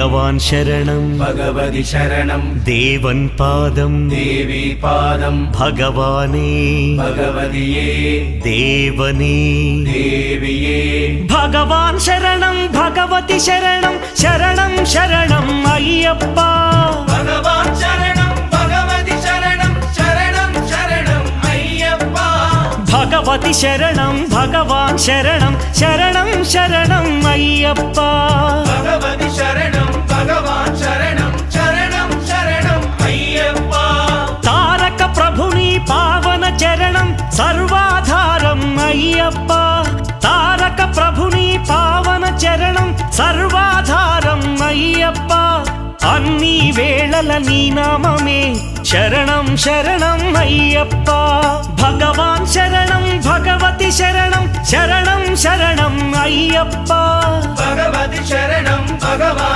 भगवान् शरणं भगवति शरणं देवन् पादं देवी पादं भगवाने भगवदिये देवने देविये भगवान् शरणं भगवति शरणं शरणं शरणं अय्यप्पा भगवान् शरणं भगवति शरणं शरणं शरणं अय्यप्पा भगवति शरणं भगवान् शरणं शरणं शरणं अय्यप्पा भगवति शरणं भगवान् शरणं शरणं शरणं अय्यप्पा तारक प्रभुनि पावन चरणं सर्वाधारं अय्यप्पा तारक प्रभुनि पावन चरणं सर्वाधारं अय्यप्पा अन्नी वेळల నీ నామమే శరణం శరణం అయ్యప్ప భగవాన్ శరణం భగవతి శరణం శరణం శరణం అయ్యప్ప भगवति शरणं भगवान्